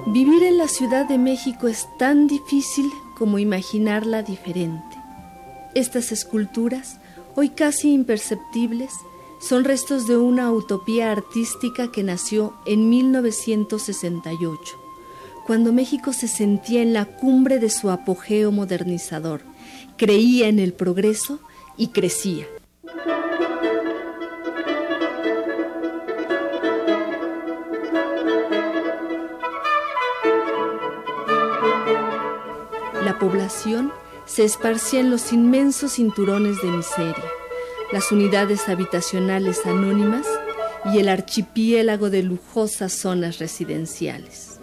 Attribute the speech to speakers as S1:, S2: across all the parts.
S1: Vivir en la Ciudad de México es tan difícil como imaginarla diferente. Estas esculturas, hoy casi imperceptibles, son restos de una utopía artística que nació en 1968, cuando México se sentía en la cumbre de su apogeo modernizador, creía en el progreso y crecía. La población se esparcía en los inmensos cinturones de miseria, las unidades habitacionales anónimas y el archipiélago de lujosas zonas residenciales.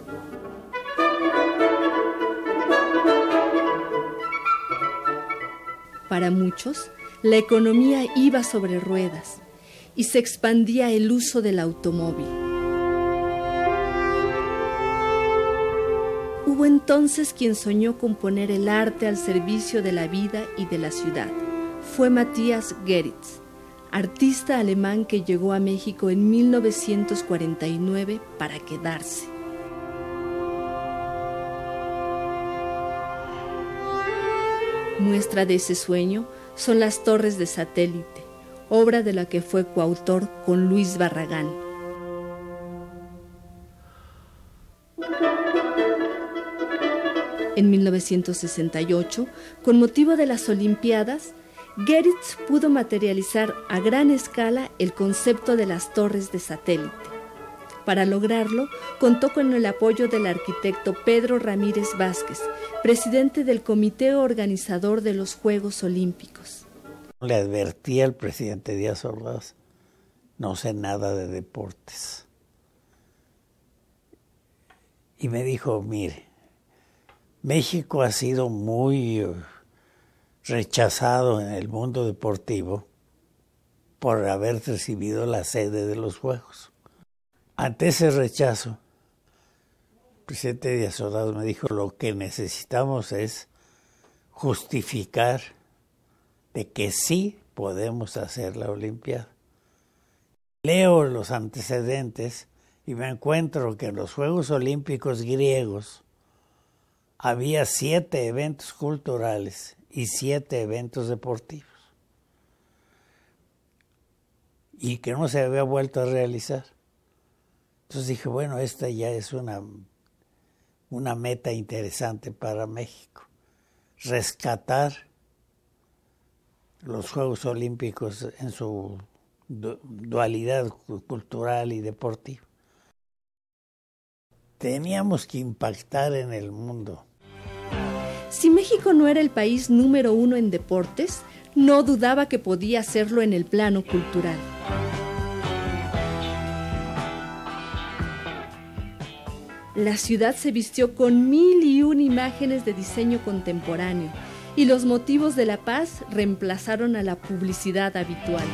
S1: Para muchos, la economía iba sobre ruedas y se expandía el uso del automóvil. Hubo entonces quien soñó con poner el arte al servicio de la vida y de la ciudad. Fue Matthias Geritz, artista alemán que llegó a México en 1949 para quedarse. Muestra de ese sueño son las torres de satélite, obra de la que fue coautor con Luis Barragán. En 1968, con motivo de las Olimpiadas, Geritz pudo materializar a gran escala el concepto de las torres de satélite. Para lograrlo, contó con el apoyo del arquitecto Pedro Ramírez Vázquez, presidente del comité organizador de los Juegos Olímpicos.
S2: Le advertí al presidente Díaz Ordaz, no sé nada de deportes. Y me dijo, mire, México ha sido muy rechazado en el mundo deportivo por haber recibido la sede de los Juegos. Ante ese rechazo, el presidente Díaz Ordaz me dijo, lo que necesitamos es justificar de que sí podemos hacer la Olimpiada. Leo los antecedentes y me encuentro que en los Juegos Olímpicos griegos había 7 eventos culturales y 7 eventos deportivos, y que no se había vuelto a realizar. Entonces dije, bueno, esta ya es una meta interesante para México, rescatar los Juegos Olímpicos en su dualidad cultural y deportiva. Teníamos que impactar en el mundo.
S1: Si México no era el país número 1 en deportes, no dudaba que podía hacerlo en el plano cultural. La ciudad se vistió con 1001 imágenes de diseño contemporáneo y los motivos de la paz reemplazaron a la publicidad habitual.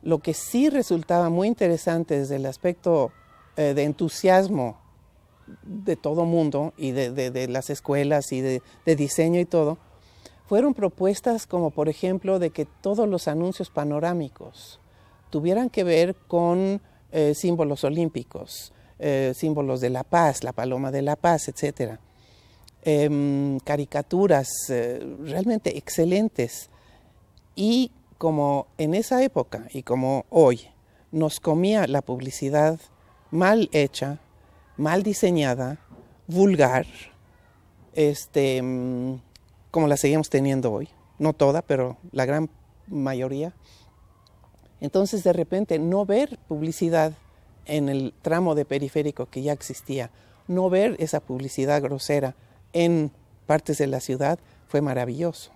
S3: Lo que sí resultaba muy interesante desde el aspecto de entusiasmo de todo mundo y de las escuelas y de diseño y todo, fueron propuestas como por ejemplo de que todos los anuncios panorámicos tuvieran que ver con símbolos olímpicos, símbolos de la paz, la paloma de la paz, etc. Caricaturas realmente excelentes. Y como en esa época y como hoy nos comía la publicidad mal hecha, mal diseñada, vulgar, como la seguimos teniendo hoy, no toda, pero la gran mayoría. Entonces de repente no ver publicidad en el tramo de periférico que ya existía, no ver esa publicidad grosera en partes de la ciudad fue maravilloso.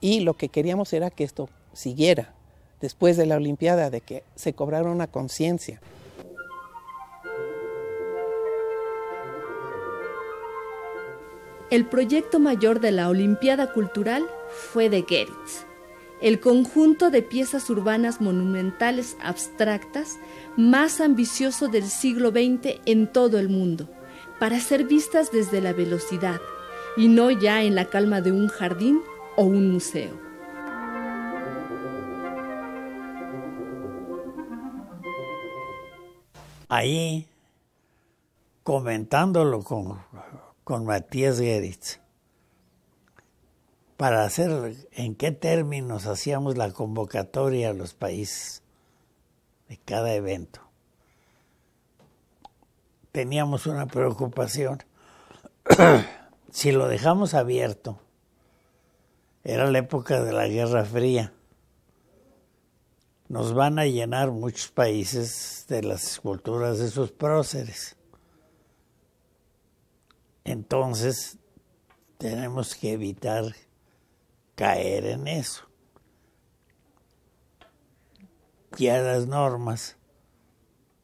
S3: Y lo que queríamos era que esto siguiera después de la Olimpiada, de que se cobrara una conciencia.
S1: El proyecto mayor de la Olimpiada Cultural fue de Geritz. el conjunto de piezas urbanas monumentales abstractas más ambicioso del siglo XX en todo el mundo, para ser vistas desde la velocidad y no ya en la calma de un jardín o un museo.
S2: Ahí, comentándolo con Matías Geritz, para hacer en qué términos hacíamos la convocatoria a los países de cada evento. Teníamos una preocupación. Si lo dejamos abierto, era la época de la Guerra Fría, nos van a llenar muchos países de las esculturas de sus próceres. Entonces, tenemos que evitar caer en eso. Ya las normas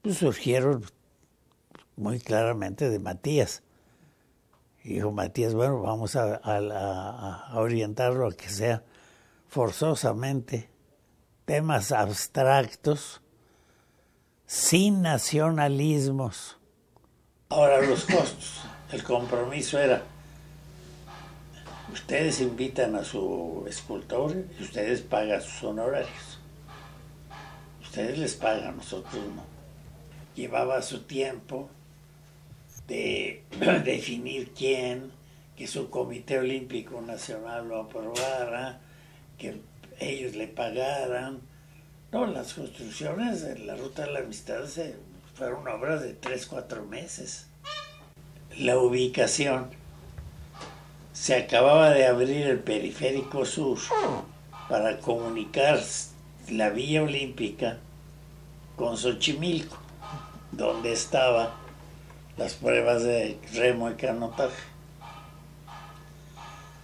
S2: pues, surgieron muy claramente de Matías. Y dijo Matías, bueno, vamos a orientarlo a que sea forzosamente temas abstractos, sin nacionalismos. Ahora los costos. El compromiso era, ustedes invitan a su escultor y ustedes pagan sus honorarios. Ustedes les pagan, nosotros no. Llevaba su tiempo de definir quién, que su Comité Olímpico Nacional lo aprobara, que ellos le pagaran. No, las construcciones de la Ruta de la Amistad fueron obras de 3-4 meses. La ubicación. Se acababa de abrir el Periférico Sur para comunicar la Villa Olímpica con Xochimilco, donde estaban las pruebas de remo y canotaje.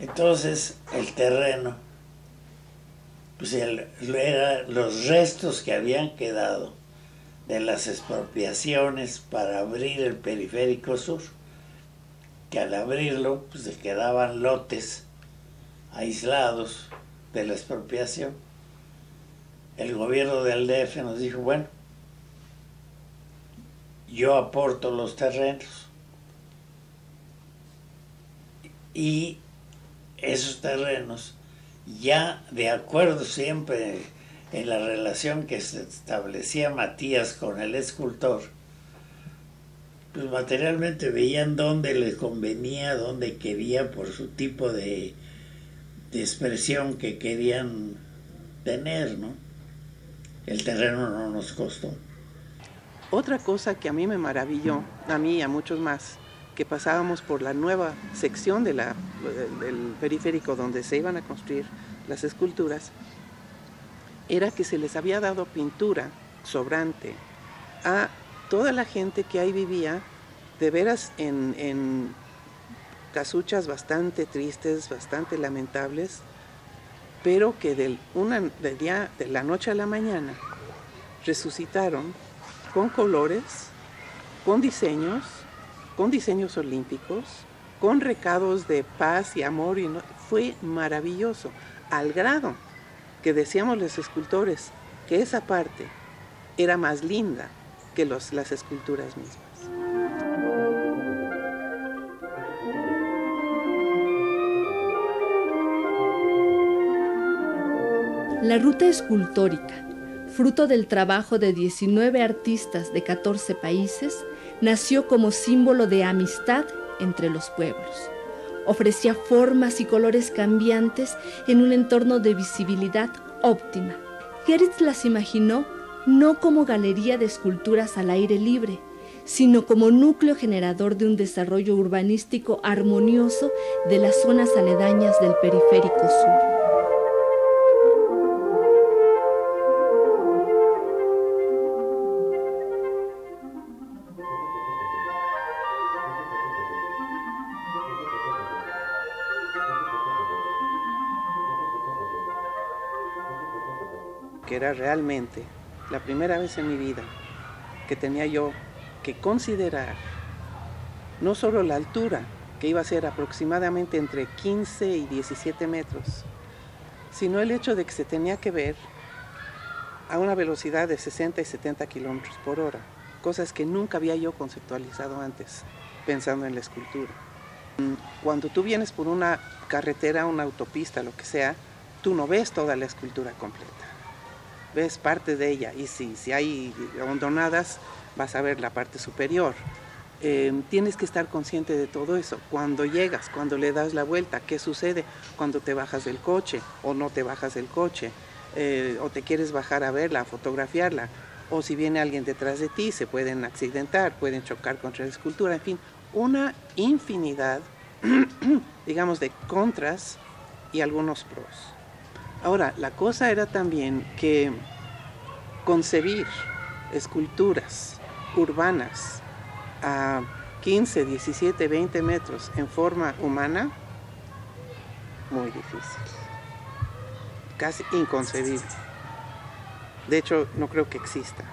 S2: Entonces, el terreno, pues era los restos que habían quedado de las expropiaciones para abrir el Periférico Sur, que al abrirlo pues se quedaban lotes aislados de la expropiación. El gobierno del DF nos dijo, bueno, yo aporto los terrenos y esos terrenos, ya de acuerdo siempre en la relación que se establecía Matías con el escultor, pues materialmente veían dónde les convenía, dónde quería por su tipo de expresión que querían tener, ¿no? El terreno no nos costó.
S3: Otra cosa que a mí me maravilló, a mí y a muchos más, que pasábamos por la nueva sección del periférico donde se iban a construir las esculturas, era que se les había dado pintura sobrante a toda la gente que ahí vivía, de veras en casuchas bastante tristes, bastante lamentables, pero que de la noche a la mañana resucitaron con colores, con diseños olímpicos, con recados de paz y amor, y fue maravilloso, al grado que decíamos los escultores que esa parte era más linda que las esculturas mismas.
S1: La ruta escultórica, fruto del trabajo de 19 artistas de 14 países, nació como símbolo de amistad entre los pueblos. Ofrecía formas y colores cambiantes en un entorno de visibilidad óptima. Geritz las imaginó no como galería de esculturas al aire libre, sino como núcleo generador de un desarrollo urbanístico armonioso de las zonas aledañas del Periférico Sur.
S3: Que era realmente la primera vez en mi vida que tenía yo que considerar no solo la altura, que iba a ser aproximadamente entre 15 y 17 metros, sino el hecho de que se tenía que ver a una velocidad de 60 y 70 kilómetros por hora, cosas que nunca había yo conceptualizado antes, pensando en la escultura. Cuando tú vienes por una carretera, una autopista, lo que sea, tú no ves toda la escultura completa, ves parte de ella, y si hay hondonadas, vas a ver la parte superior. Tienes que estar consciente de todo eso. Cuando llegas, cuando le das la vuelta, ¿qué sucede? Cuando te bajas del coche o no te bajas del coche, o te quieres bajar a verla, a fotografiarla, o si viene alguien detrás de ti, se pueden accidentar, pueden chocar contra la escultura, en fin, una infinidad, digamos, de contras y algunos pros. Ahora, la cosa era también que concebir esculturas urbanas a 15, 17, 20 metros en forma humana, muy difícil, casi inconcebible. De hecho, no creo que exista.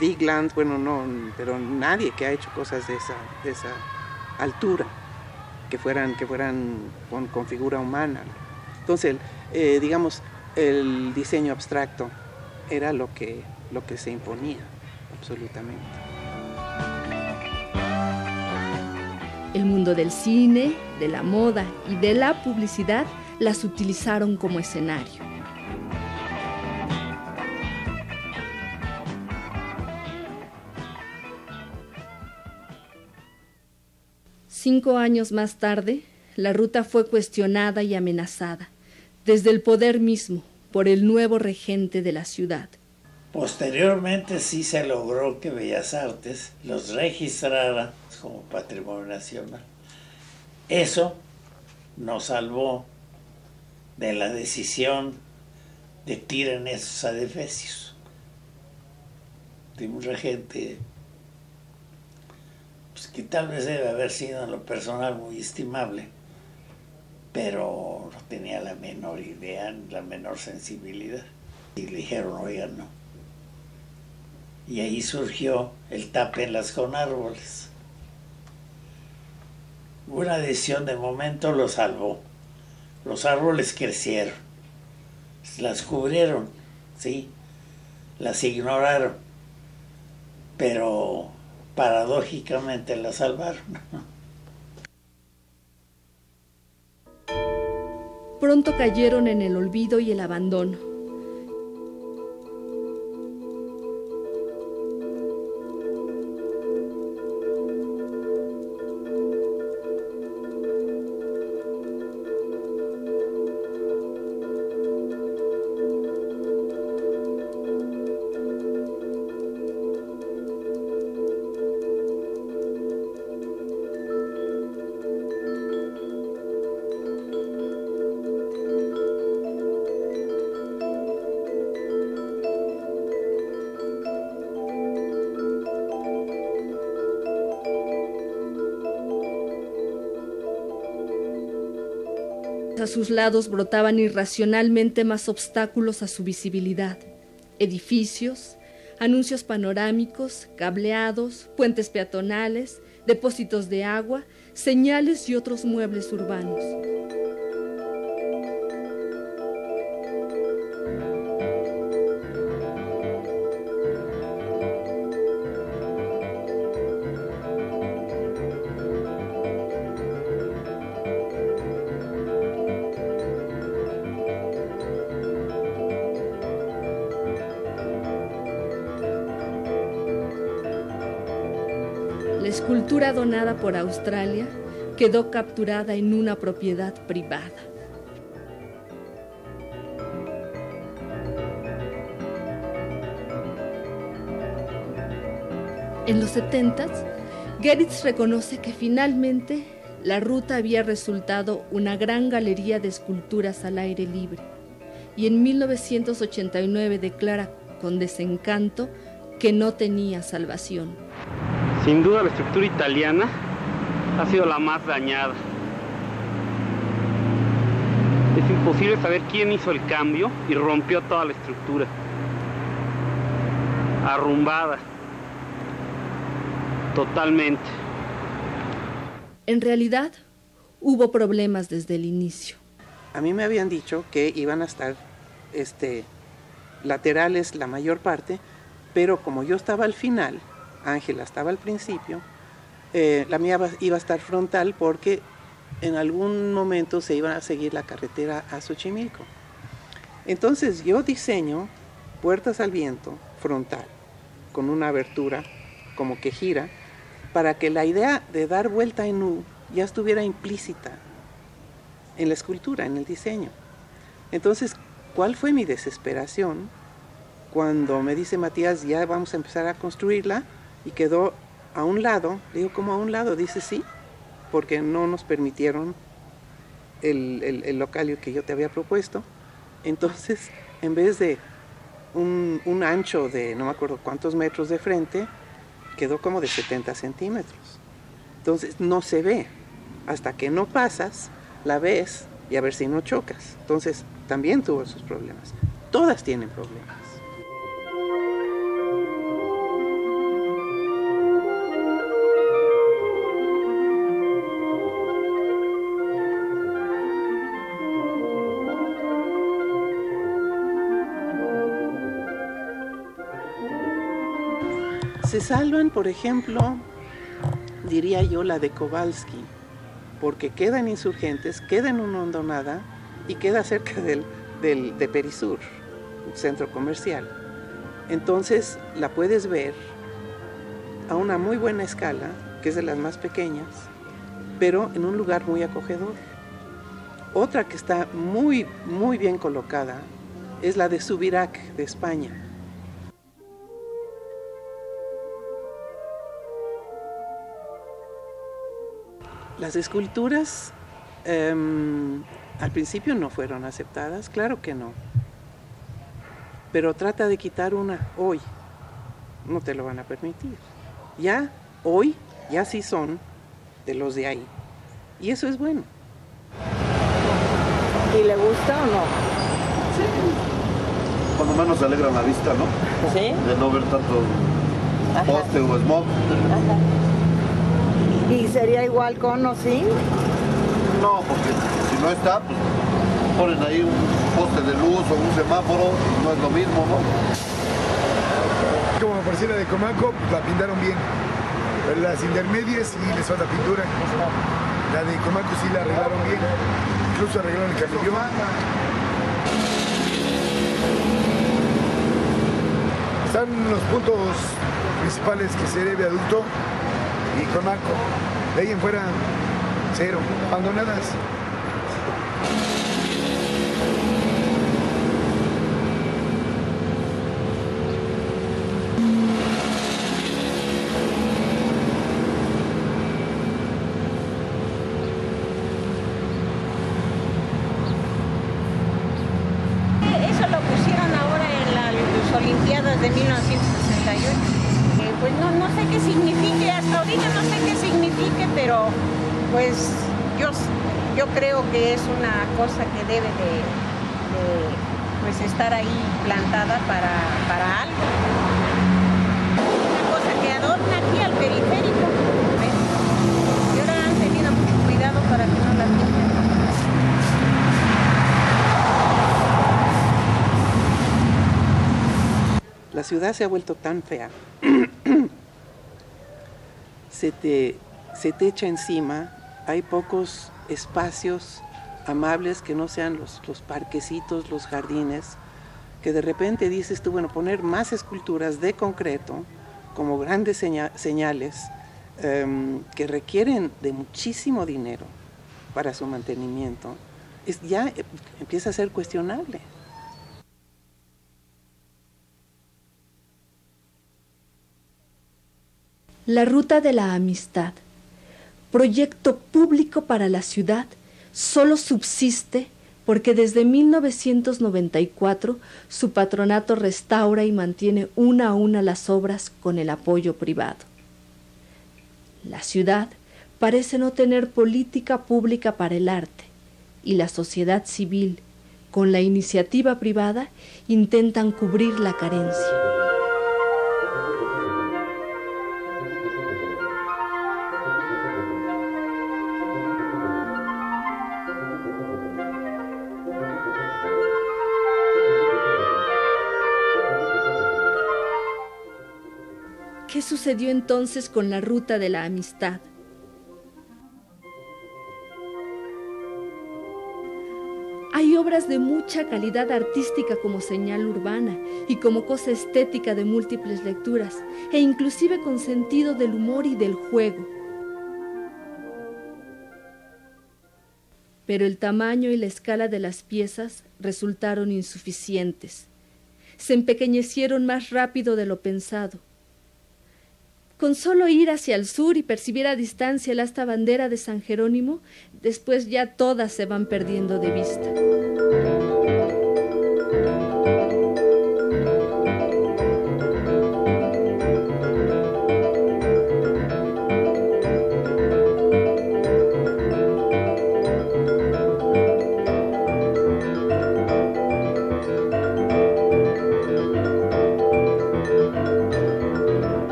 S3: Vigeland, bueno, no, pero nadie que ha hecho cosas de esa altura, que fueran con figura humana. Entonces, digamos, el diseño abstracto era lo que se imponía, absolutamente.
S1: El mundo del cine, de la moda y de la publicidad las utilizaron como escenario. Cinco años más tarde, la ruta fue cuestionada y amenazada, desde el poder mismo, por el nuevo regente de la ciudad.
S2: Posteriormente sí se logró que Bellas Artes los registrara como patrimonio nacional. Eso nos salvó de la decisión de tiren esos adefesios de un regente que tal vez debe haber sido en lo personal muy estimable, pero no tenía la menor idea, la menor sensibilidad. Y le dijeron, oigan, no. Y ahí surgió el tápenlas con árboles. Una decisión de momento lo salvó. Los árboles crecieron, las cubrieron, sí, las ignoraron, pero paradójicamente la salvaron.
S1: Pronto cayeron en el olvido y el abandono. A sus lados brotaban irracionalmente más obstáculos a su visibilidad. Edificios, anuncios panorámicos, cableados, puentes peatonales, depósitos de agua, señales y otros muebles urbanos. La escultura donada por Australia quedó capturada en una propiedad privada. En los 70s, Geritz reconoce que finalmente la ruta había resultado una gran galería de esculturas al aire libre, y en 1989 declara con desencanto que no tenía salvación.
S4: Sin duda la estructura italiana ha sido la más dañada. Es imposible saber quién hizo el cambio y rompió toda la estructura. Arrumbada. Totalmente.
S1: En realidad, hubo problemas desde el inicio.
S3: a mí me habían dicho que iban a estar laterales la mayor parte, pero como yo estaba al final, Ángela estaba al principio, la mía iba a estar frontal porque en algún momento se iba a seguir la carretera a Xochimilco. Entonces yo diseño puertas al viento frontal, con una abertura como que gira, para que la idea de dar vuelta en U ya estuviera implícita en la escultura, en el diseño. Entonces, ¿cuál fue mi desesperación cuando me dice Matías, ya vamos a empezar a construirla, y quedó a un lado? Le digo, ¿cómo a un lado? Dice, sí, porque no nos permitieron el local que yo te había propuesto. Entonces, en vez de un ancho de no me acuerdo cuántos metros de frente, quedó como de 70 centímetros. Entonces, no se ve. Hasta que no pasas, la ves y a ver si no chocas. Entonces, también tuvo sus problemas. Todas tienen problemas. Se salvan, por ejemplo, diría yo, la de Kowalski, porque queda en Insurgentes, queda en una hondonada y queda cerca de Perisur, un centro comercial. Entonces la puedes ver a una muy buena escala, que es de las más pequeñas, pero en un lugar muy acogedor. Otra que está muy, muy bien colocada es la de Subirac, de España. Las esculturas al principio no fueron aceptadas, claro que no. Pero trata de quitar una hoy, no te lo van a permitir. Ya hoy, ya sí son de los de ahí. Y eso es bueno.
S5: ¿Y le gusta o no?
S6: Sí. Cuando menos se alegra la vista, ¿no?
S5: Sí.
S6: De no ver tanto poste o smog.
S5: Ajá. ¿Y sería igual con o sin?
S6: No, porque si no está, pues ponen ahí un poste de luz o un semáforo, no es lo mismo, ¿no?
S7: Como me pareció la de Comaco, la pintaron bien. Pero las intermedias sí les falta pintura. La de Comaco sí la arreglaron bien. Incluso arreglaron el camellón. Están los puntos principales que se debe adulto y Comaco. De ahí en fuera, cero. Abandonadas.
S8: Eso lo pusieron ahora en las Olimpiadas de 1968. Pues no sé qué signifique, hasta ahorita no sé qué signifique, pero pues yo creo que es una cosa que debe de pues estar ahí plantada para algo. Una cosa que adorna aquí al periférico. Y ahora han tenido mucho cuidado para que no la quiten.
S3: La ciudad se ha vuelto tan fea. Se te echa encima, hay pocos espacios amables que no sean los parquecitos, los jardines, que de repente dices tú, bueno, poner más esculturas de concreto como grandes señales que requieren de muchísimo dinero para su mantenimiento, ya empieza a ser cuestionable.
S1: La Ruta de la Amistad, proyecto público para la ciudad, solo subsiste porque desde 1994 su patronato restaura y mantiene una a una las obras con el apoyo privado. La ciudad parece no tener política pública para el arte y la sociedad civil, con la iniciativa privada, intentan cubrir la carencia. ¿Qué sucedió entonces con la ruta de la amistad? Hay obras de mucha calidad artística como señal urbana y como cosa estética de múltiples lecturas, e inclusive con sentido del humor y del juego. Pero el tamaño y la escala de las piezas resultaron insuficientes. Se empequeñecieron más rápido de lo pensado. Con solo ir hacia el sur y percibir a distancia el asta bandera de San Jerónimo, después ya todas se van perdiendo de vista.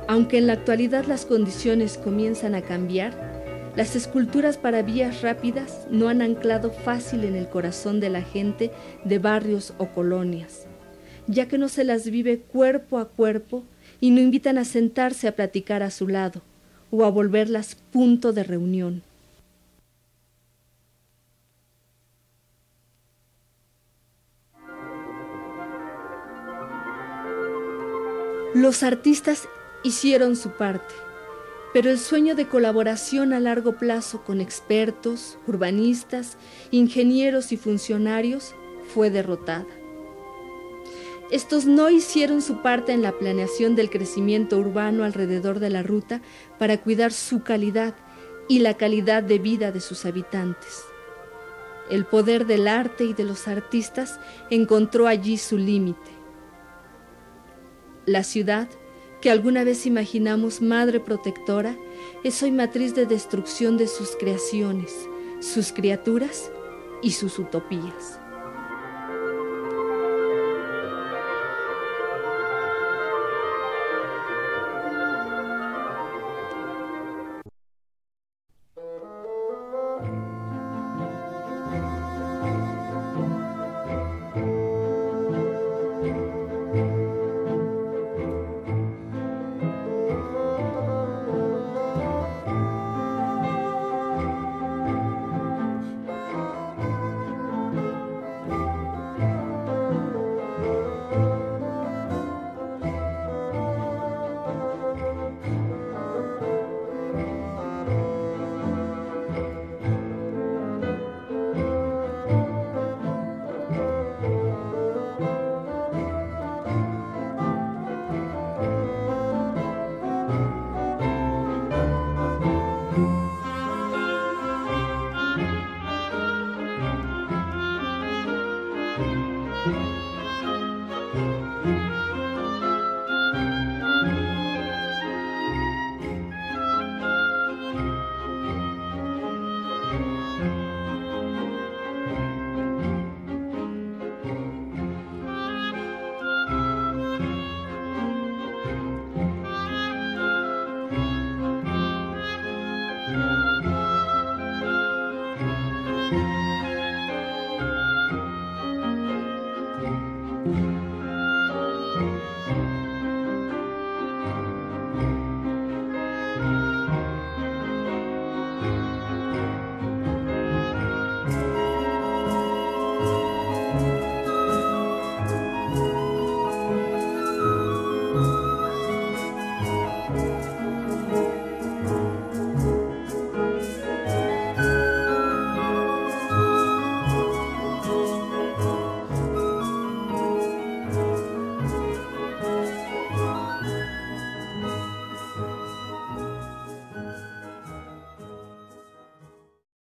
S1: Aunque en la actualidad las condiciones comienzan a cambiar, las esculturas para vías rápidas no han anclado fácil en el corazón de la gente de barrios o colonias, ya que no se las vive cuerpo a cuerpo y no invitan a sentarse a platicar a su lado o a volverlas punto de reunión. Los artistas hicieron su parte, pero el sueño de colaboración a largo plazo con expertos, urbanistas, ingenieros y funcionarios fue derrotada. Estos no hicieron su parte en la planeación del crecimiento urbano alrededor de la ruta para cuidar su calidad y la calidad de vida de sus habitantes. El poder del arte y de los artistas encontró allí su límite. La ciudad, que alguna vez imaginamos madre protectora, es hoy matriz de destrucción de sus creaciones, sus criaturas y sus utopías.